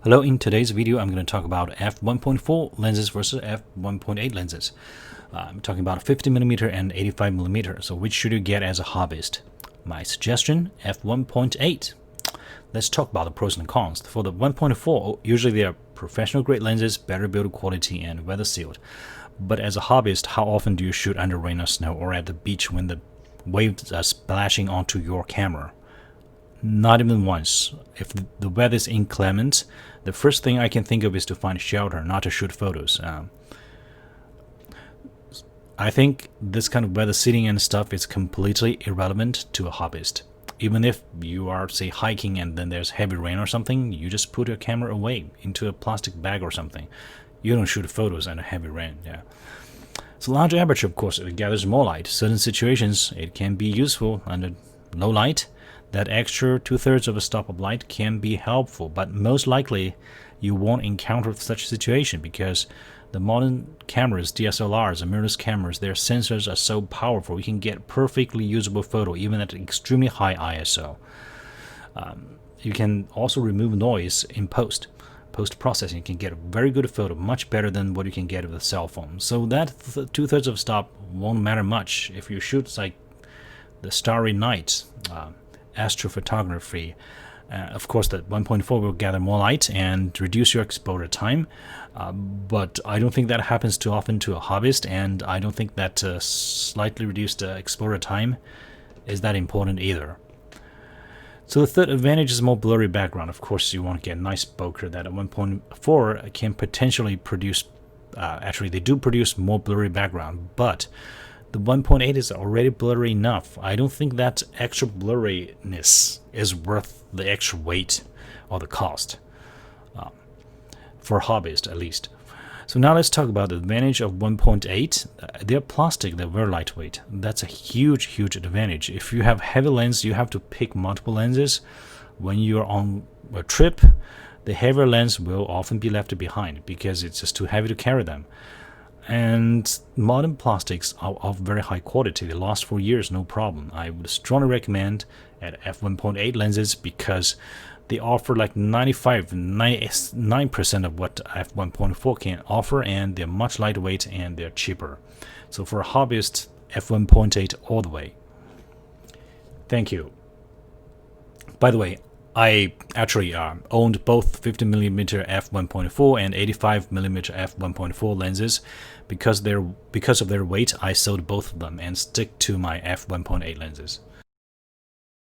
Hello, in today's video I'm going to talk about f1.4 lenses versus f1.8 lenses. I'm talking about 50mm and 85mm, so which should you get as a hobbyist? My suggestion, f1.8. Let's talk about the pros and cons. For the 1.4, usually they are professional grade lenses, better build quality and weather sealed. But as a hobbyist, how often do you shoot under rain or snow or at the beach when the waves are splashing onto your camera? Not even once. If the weather is inclement, the first thing I can think of is to find shelter, not to shoot photos. I think this kind of weather seating and stuff is completely irrelevant to a hobbyist. Even if you are, say, hiking and then there's heavy rain or something, you just put your camera away into a plastic bag or something. You don't shoot photos under heavy rain. Yeah. So large aperture, of course, it gathers more light. Certain situations, it can be useful under low light. That extra 2/3 of a stop of light can be helpful, but most likely you won't encounter such a situation because the modern cameras, DSLRs, and mirrorless cameras, their sensors are so powerful you can get perfectly usable photo even at extremely high ISO. You can also remove noise in post-processing. You can get a very good photo, much better than what you can get with a cell phone. So that 2/3 of a stop won't matter much if you shoot like the starry night. Astrophotography. Of course, that 1.4 will gather more light and reduce your exposure time, but I don't think that happens too often to a hobbyist, and I don't think that slightly reduced exposure time is that important either. So the third advantage is more blurry background. Of course, you want to get a nice bokeh that at 1.4 can potentially produce, actually they do produce more blurry background, but the 1.8 is already blurry enough. I don't think that extra blurriness is worth the extra weight or the cost, for hobbyists at least. So now let's talk about the advantage of 1.8. They're plastic, they're very lightweight. That's a huge advantage. If you have heavy lens, you have to pick multiple lenses. When you're on a trip, the heavier lens will often be left behind because it's just too heavy to carry them. And modern plastics are of very high quality. They last for years, no problem. I would strongly recommend at f1.8 lenses because they offer like 99% of what f1.4 can offer, and they're much lightweight and they're cheaper. So for a hobbyist, f1.8 all the way. Thank you. By the way, I actually owned both 50mm f1.4 and 85mm f1.4 lenses. Because of their weight, I sold both of them and stick to my f1.8 lenses.